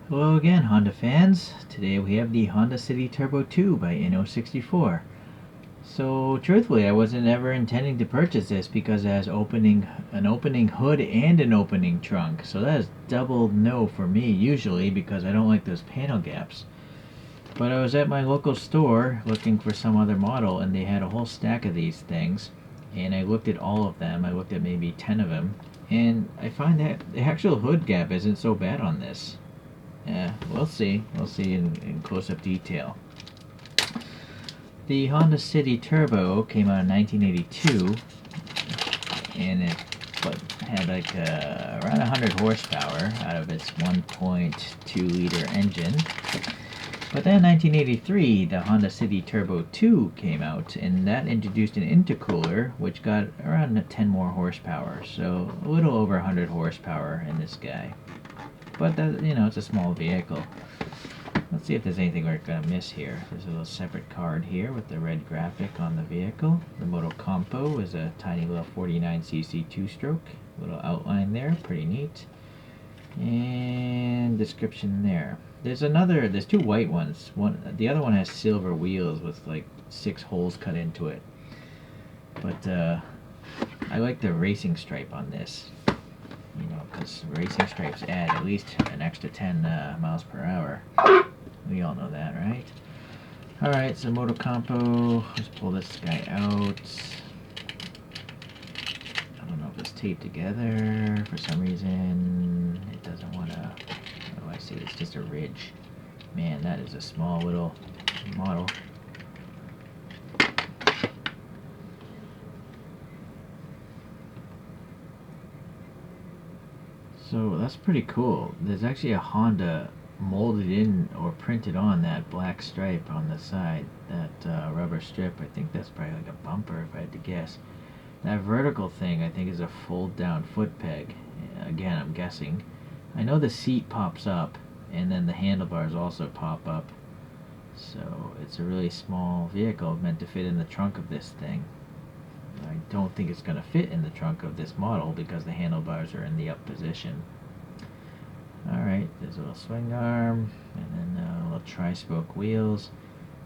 Hello again, Honda fans. Today we have the Honda City Turbo 2 by Inno64. So, truthfully, I wasn't ever intending to purchase this because it has an opening hood and an opening trunk. So that is double no for me usually because I don't like those panel gaps. But I was at my local store looking for some other model and they had a whole stack of these things. And I looked at all of them. I looked at maybe 10 of them. And I find that the actual hood gap isn't so bad on this. Yeah, we'll see. We'll see in close-up detail. The Honda City Turbo came out in 1982, and it had like around 100 horsepower out of its 1.2 liter engine. But then in 1983, the Honda City Turbo 2 came out, and that introduced an intercooler, which got around 10 more horsepower, so a little over 100 horsepower in this guy. But that, it's a small vehicle. Let's see if there's anything we're gonna miss here. There's a little separate card here with the red graphic on the vehicle. The Motocompo is a tiny little 49cc two-stroke. Little outline there, pretty neat. And description there. There's two white ones. The other one has silver wheels with like 6 holes cut into it. But I like the racing stripe on this. Because racing stripes add at least an extra 10 miles per hour. We all know that, right? Alright, so Motocompo. Let's pull this guy out. I don't know if it's taped together. For some reason, it doesn't want to... Oh, I see. It's just a ridge. Man, that is a small little model. So that's pretty cool. There's actually a Honda molded in or printed on that black stripe on the side. That rubber strip, I think that's probably like a bumper if I had to guess. That vertical thing I think is a fold down foot peg. Again, I'm guessing. I know the seat pops up and then the handlebars also pop up. So it's a really small vehicle meant to fit in the trunk of this thing. I don't think it's going to fit in the trunk of this model because the handlebars are in the up position. Alright, there's a little swing arm, and then little tri-spoke wheels.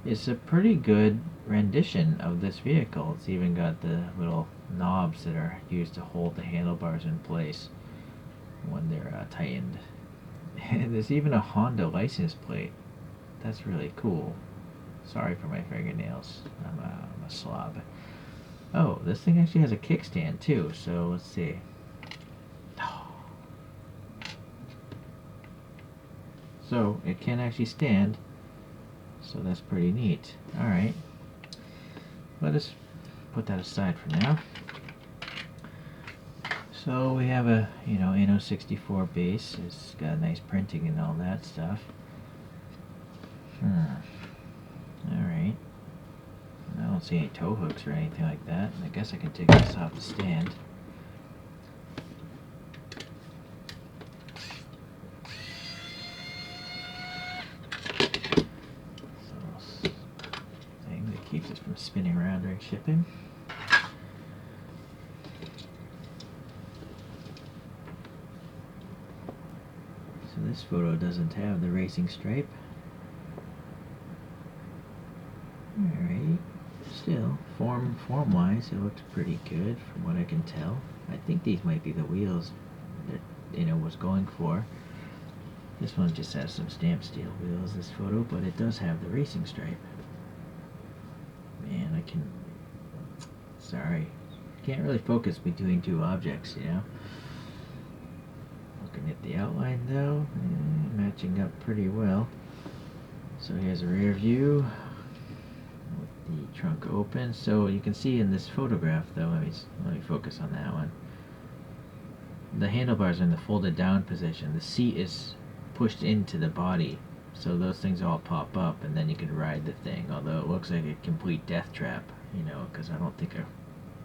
It's a pretty good rendition of this vehicle. It's even got the little knobs that are used to hold the handlebars in place when they're tightened. And there's even a Honda license plate. That's really cool. Sorry for my fingernails. I'm a slob. Oh, this thing actually has a kickstand too, so let's see. So it can actually stand, so that's pretty neat. Alright, let us put that aside for now. So we have a, Inno64 base. It's got nice printing and all that stuff. Alright. I don't see any tow hooks or anything like that. I guess I can take this off the stand. So, thing that keeps it from spinning around during shipping. So this photo doesn't have the racing stripe. Alright. Still, form-wise, it looks pretty good from what I can tell. I think these might be the wheels that was going for. This one just has some stamped steel wheels, this photo, but it does have the racing stripe. Man, sorry. Can't really focus between two objects, Looking at the outline though, matching up pretty well. So here's a rear view. The trunk open, so you can see in this photograph though, let me focus on that one. The handlebars are in the folded down position. The seat is pushed into the body, so those things all pop up and then you can ride the thing, although it looks like a complete death trap, because I don't think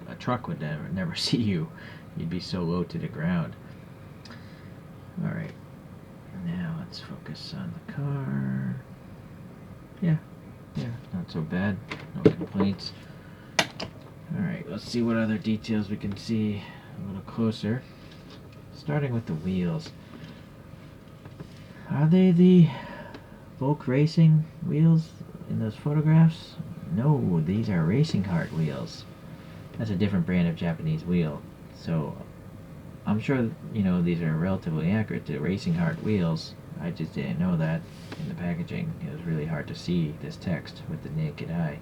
a truck would never see you. You'd be so low to the ground. Alright, now let's focus on the car. Yeah, not so bad. No complaints. Alright, let's see what other details we can see a little closer. Starting with the wheels. Are they the Volk Racing wheels in those photographs? No, these are Racing Heart wheels. That's a different brand of Japanese wheel. So I'm sure, these are relatively accurate to Racing Heart wheels. I just didn't know that in the packaging. It was really hard to see this text with the naked eye.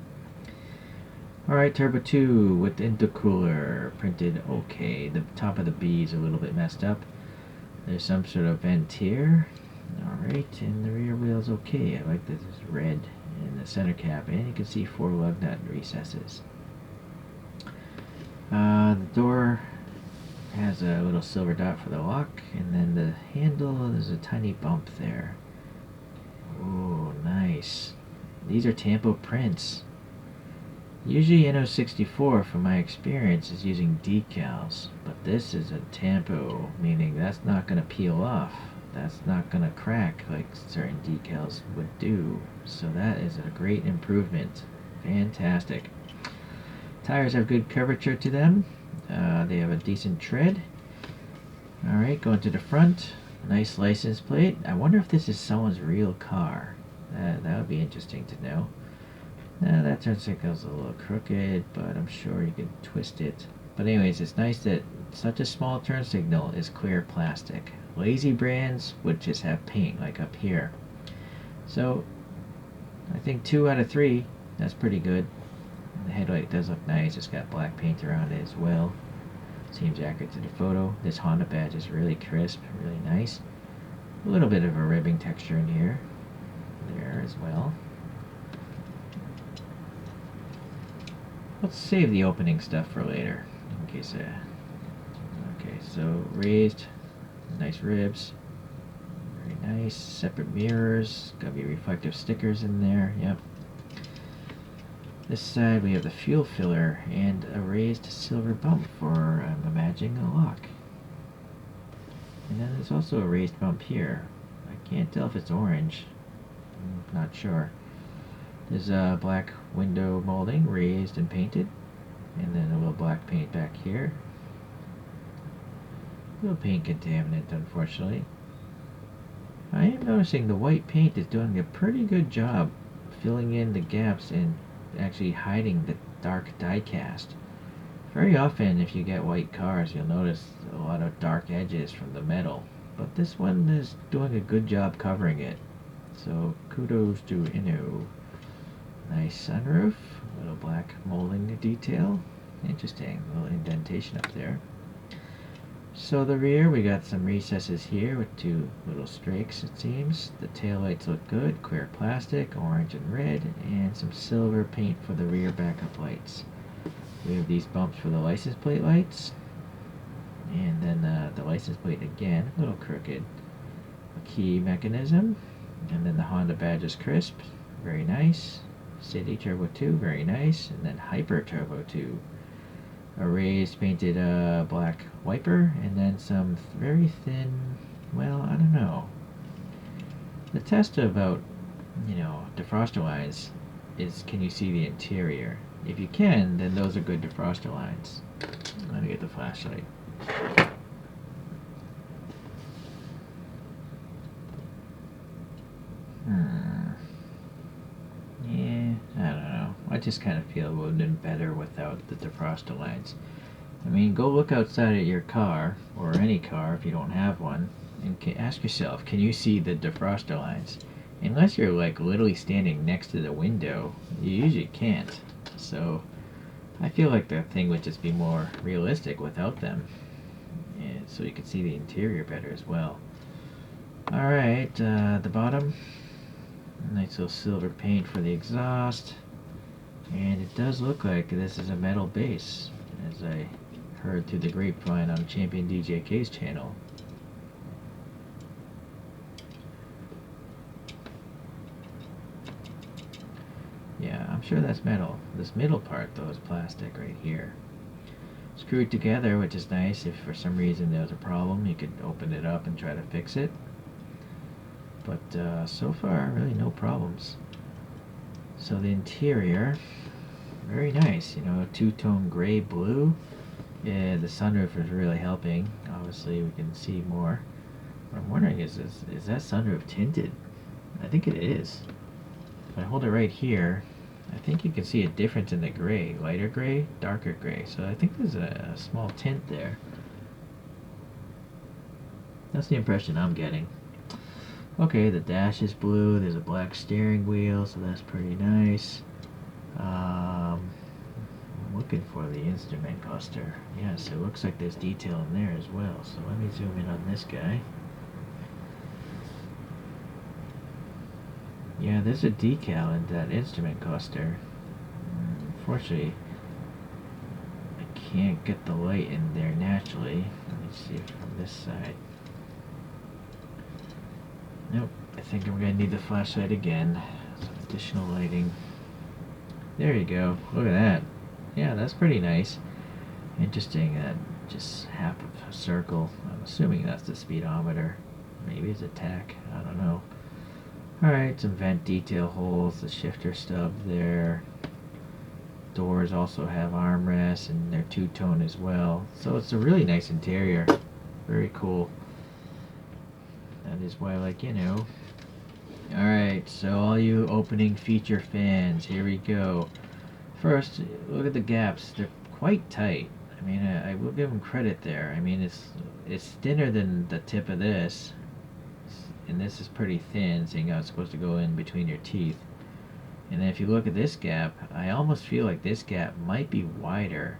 Alright, Turbo 2 with intercooler printed okay. The top of the B is a little bit messed up. There's some sort of vent here. Alright, and the rear wheel's okay. I like that it's red in the center cap, and you can see 4 lug nut recesses. The door has a little silver dot for the lock, and then the handle, there's a tiny bump there. Oh, nice. These are Tampo prints. Usually Inno64, from my experience, is using decals, but this is a Tampo, meaning that's not going to peel off. That's not going to crack like certain decals would do. So that is a great improvement. Fantastic. Tires have good curvature to them. They have a decent tread. Alright, going to the front. Nice license plate. I wonder if this is someone's real car. That would be interesting to know. That turn signal's a little crooked, but I'm sure you can twist it. But anyways, it's nice that such a small turn signal is clear plastic. Lazy brands would just have paint, like up here. So, I think 2 out of 3, that's pretty good. The headlight does look nice, it's got black paint around it as well. Seems accurate to the photo. This Honda badge is really crisp, really nice. A little bit of a ribbing texture in here. There as well. Let's save the opening stuff for later, in case okay, so raised, nice ribs, very nice, separate mirrors, gotta be reflective stickers in there, yep. This side we have the fuel filler and a raised silver bump for, I'm imagining, a lock. And then there's also a raised bump here. I can't tell if it's orange, I'm not sure. There's a black window molding, raised and painted, and then a little black paint back here. A little paint contaminant, unfortunately. I am noticing the white paint is doing a pretty good job filling in the gaps and actually hiding the dark diecast. Very often, if you get white cars, you'll notice a lot of dark edges from the metal, but this one is doing a good job covering it. So kudos to Inno. Nice sunroof, little black molding detail. Interesting, little indentation up there. So the rear, we got some recesses here with 2 little streaks, it seems. The taillights look good, clear plastic, orange and red, and some silver paint for the rear backup lights. We have these bumps for the license plate lights, and then the license plate again, a little crooked. A key mechanism, and then the Honda badge is crisp, very nice. City Turbo 2, very nice, and then Hyper Turbo 2. A raised painted black wiper, and then some very thin, well, I don't know. The test about, defroster lines is, can you see the interior? If you can, then those are good defroster lines. Let me get the flashlight. Yeah, I don't know. I just kind of feel it would have been better without the defroster lines. I mean, go look outside at your car, or any car if you don't have one, and ask yourself, can you see the defroster lines? Unless you're like literally standing next to the window, you usually can't. So, I feel like the thing would just be more realistic without them. And so you can see the interior better as well. Alright, the bottom. Nice little silver paint for the exhaust, and it does look like this is a metal base, as I heard through the grapevine on Champion DJK's channel. Yeah, I'm sure that's metal. This middle part though is plastic right here. Screwed together, which is nice. If for some reason there was a problem, you could open it up and try to fix it. But so far, really no problems. So the interior, very nice, two-tone gray blue. Yeah, the sunroof is really helping. Obviously we can see more. What I'm wondering, is that sunroof tinted? I think it is. If I hold it right here, I think you can see a difference in the gray. Lighter gray, darker gray. So I think there's a small tint there. That's the impression I'm getting. Okay, the dash is blue. There's a black steering wheel, so that's pretty nice. I'm looking for the instrument cluster. Yes, it looks like there's detail in there as well. So let me zoom in on this guy. Yeah, there's a decal in that instrument cluster. Unfortunately, I can't get the light in there naturally. Let me see it from this side. Nope, I think I'm gonna need the flashlight again. Some additional lighting. There you go. Look at that. Yeah, that's pretty nice. Interesting that just half of a circle. I'm assuming that's the speedometer. Maybe it's a tach. I don't know. Alright, some vent detail holes, the shifter stub there. Doors also have armrests and they're two-tone as well. So it's a really nice interior. Very cool. That is why I like, you know. Alright, so all you opening feature fans, here we go. First, look at the gaps. They're quite tight. I mean, I will give them credit there. I mean, it's thinner than the tip of this. And this is pretty thin, seeing how it's supposed to go in between your teeth. And then if you look at this gap, I almost feel like this gap might be wider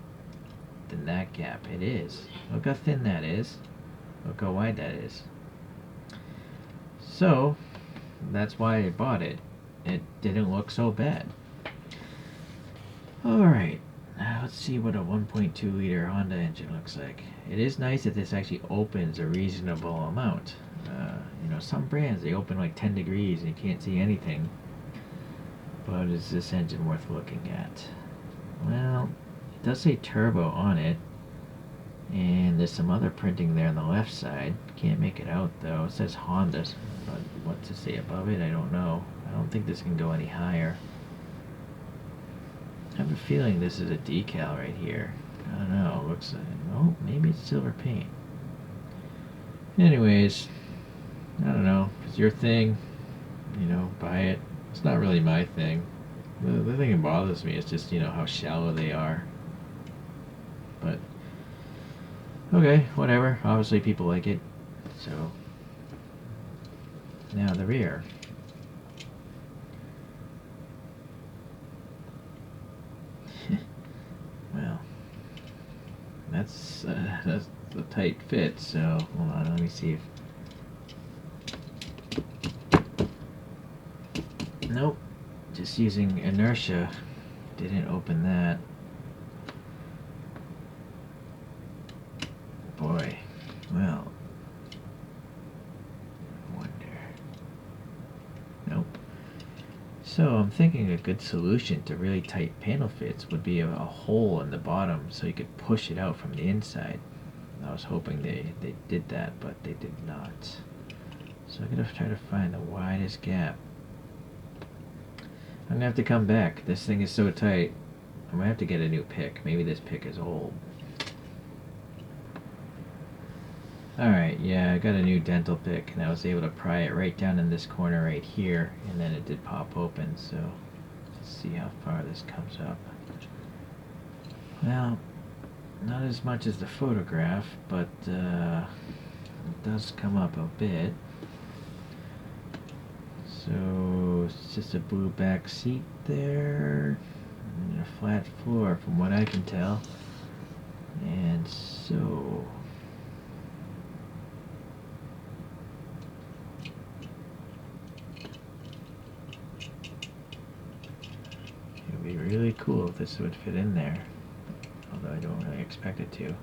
than that gap. It is. Look how thin that is. Look how wide that is. So, that's why I bought it. It didn't look so bad. Alright, now let's see what a 1.2 liter Honda engine looks like. It is nice that this actually opens a reasonable amount. You know, some brands, they open like 10 degrees and you can't see anything. But is this engine worth looking at? Well, it does say turbo on it. And there's some other printing there on the left side. Can't make it out though. It says Honda, but what to say above it, I don't know. I don't think this can go any higher. I have a feeling this is a decal right here. I don't know. It looks like, oh, maybe it's silver paint. Anyways, I don't know. If it's your thing, you know, buy it. It's not really my thing. The thing that bothers me is just, you know, how shallow they are. But, okay, whatever. Obviously people like it. So, now the rear. Well, that's a tight fit, so hold on, let me see if... Nope, just using inertia didn't open that. Boy, well, I wonder. Nope. So I'm thinking a good solution to really tight panel fits would be a hole in the bottom so you could push it out from the inside. I was hoping they did that, but they did not. So I'm gonna try to find the widest gap. I'm gonna have to come back. This thing is so tight. I'm gonna have to get a new pick. Maybe this pick is old. Alright, yeah, I got a new dental pick and I was able to pry it right down in this corner right here, and then it did pop open, so let's see how far this comes up. Well, not as much as the photograph, but it does come up a bit. So it's just a blue back seat there, and a flat floor from what I can tell. And so it would be really cool if this would fit in there, although I don't really expect it to.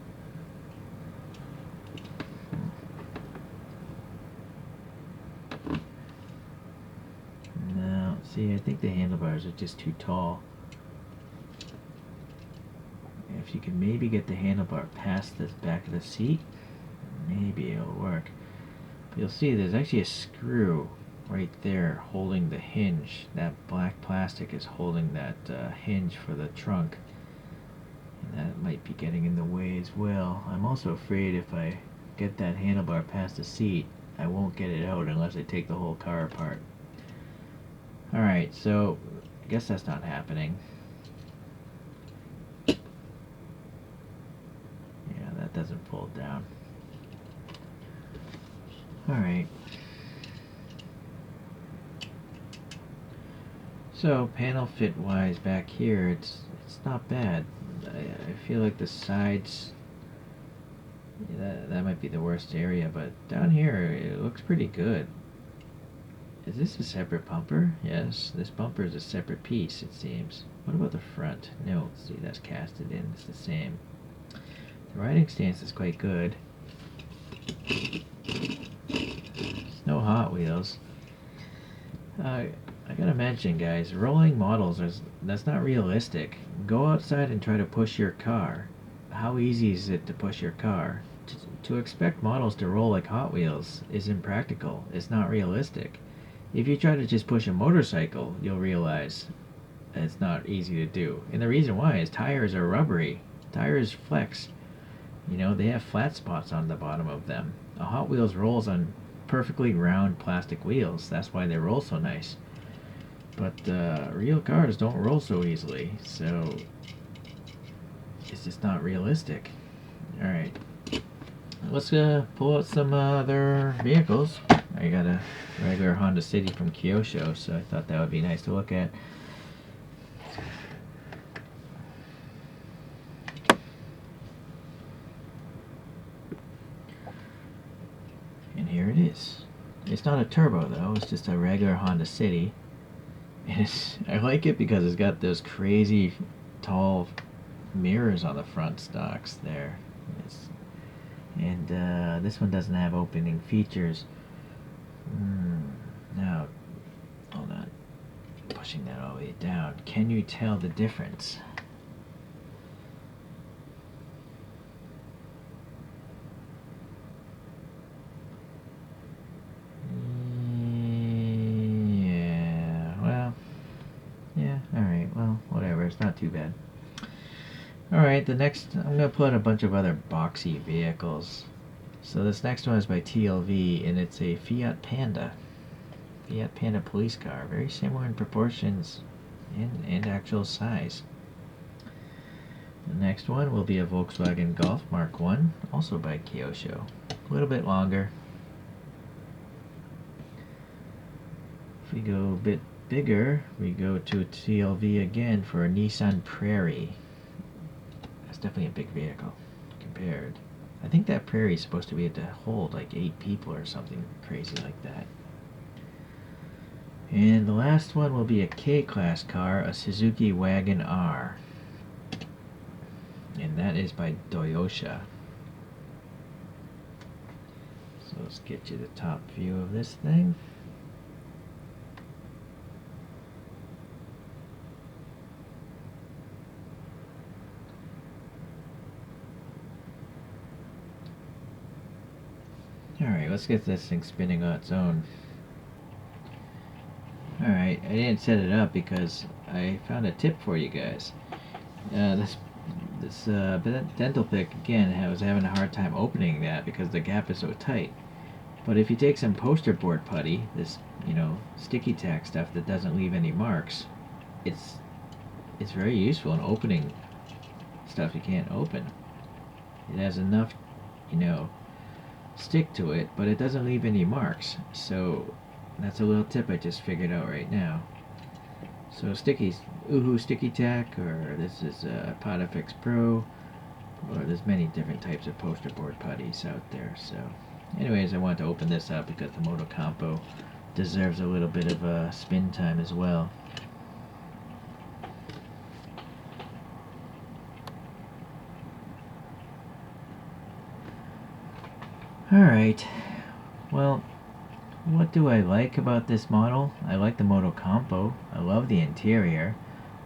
See, I think the handlebars are just too tall. If you can maybe get the handlebar past the back of the seat, maybe it'll work. But you'll see there's actually a screw right there holding the hinge. That black plastic is holding that hinge for the trunk. And that might be getting in the way as well. I'm also afraid if I get that handlebar past the seat, I won't get it out unless I take the whole car apart. Alright, so I guess that's not happening. Yeah, that doesn't pull down. Alright. So panel fit wise back here, it's not bad. I feel like the sides, that might be the worst area, but down here it looks pretty good. Is this a separate bumper? Yes, this bumper is a separate piece, it seems. What about the front? No, see, that's casted in. It's the same. The riding stance is quite good. It's no Hot Wheels. I gotta mention, guys, rolling models, that's not realistic. Go outside and try to push your car. How easy is it to push your car? To expect models to roll like Hot Wheels is impractical. It's not realistic. If you try to just push a motorcycle, you'll realize it's not easy to do. And the reason why is tires are rubbery. Tires flex. You know, they have flat spots on the bottom of them. A Hot Wheels rolls on perfectly round plastic wheels. That's why they roll so nice. But real cars don't roll so easily, so it's just not realistic. Alright, let's pull out some other vehicles. I got a regular Honda City from Kyosho, so I thought that would be nice to look at. And here it is. It's not a turbo though, it's just a regular Honda City. I like it because it's got those crazy tall mirrors on the front stocks there. And this one doesn't have opening features. Now, hold on. Pushing that all the way down. Can you tell the difference? Alright, well, whatever, it's not too bad. Alright, the next, I'm going to put a bunch of other boxy vehicles. So this next one is by TLV, and it's a Fiat Panda. Fiat Panda police car, very similar in proportions and actual size. The next one will be a Volkswagen Golf Mark 1, also by Kyosho. A little bit longer. If we go a bit bigger, we go to TLV again for a Nissan Prairie. That's definitely a big vehicle compared. I think that Prairie is supposed to be able to hold like 8 people or something crazy like that. And the last one will be a K-Class car, a Suzuki Wagon R. And that is by Doyosha. So let's get you the top view of this thing. Alright, let's get this thing spinning on its own. Alright, I didn't set it up because I found a tip for you guys. This dental pick, again, I was having a hard time opening that because the gap is so tight. But if you take some poster board putty, this, you know, sticky tack stuff that doesn't leave any marks, it's very useful in opening stuff you can't open. It has enough, you know, stick to it, but it doesn't leave any marks. So that's a little tip I just figured out right now. So Uhu sticky tack, or this is Podifix Pro, or there's many different types of poster board putties out there. So anyways, I wanted to open this up because the Motocompo deserves a little bit of spin time as well. Alright, well, what do I like about this model? I like the Motocompo. I love the interior.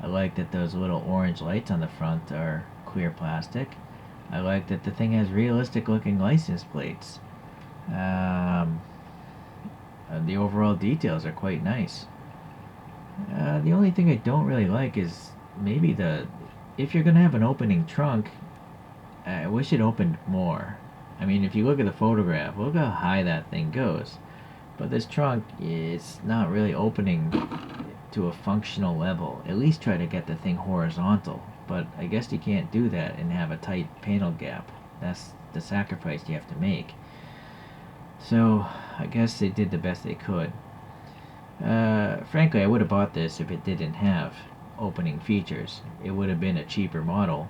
I like that those little orange lights on the front are clear plastic. I like that the thing has realistic looking license plates. The overall details are quite nice. The only thing I don't really like is maybe if you're going to have an opening trunk, I wish it opened more. I mean, if you look at the photograph, look how high that thing goes. But this trunk is not really opening to a functional level. At least try to get the thing horizontal. But I guess you can't do that and have a tight panel gap. That's the sacrifice you have to make. So I guess they did the best they could. Frankly, I would have bought this if it didn't have opening features. It would have been a cheaper model,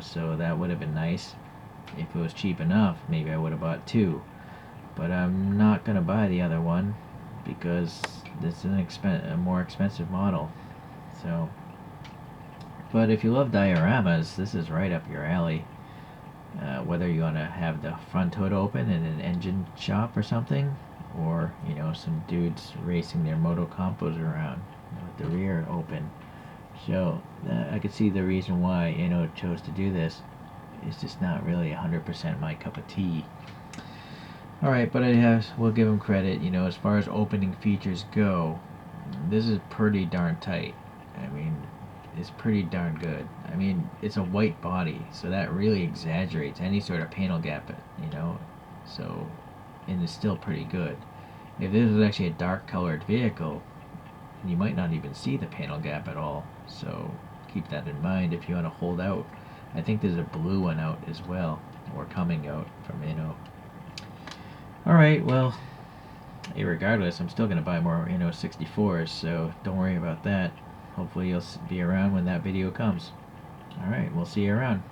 so that would have been nice. If it was cheap enough, maybe I would have bought two. But I'm not going to buy the other one because this is a more expensive model. So, but if you love dioramas, this is right up your alley. Whether you want to have the front hood open in an engine shop or something, or some dudes racing their Motocompos around with the rear open. So I could see the reason why chose to do this. It's just not really 100% my cup of tea. Alright, but we'll give them credit. As far as opening features go, this is pretty darn tight. I mean, it's pretty darn good. I mean, it's a white body, so that really exaggerates any sort of panel gap, so, and it's still pretty good. If this was actually a dark colored vehicle, you might not even see the panel gap at all, so keep that in mind if you want to hold out. I think there's a blue one out as well, or coming out from Inno. Alright, well, regardless, I'm still going to buy more Inno64s, so don't worry about that. Hopefully you'll be around when that video comes. Alright, we'll see you around.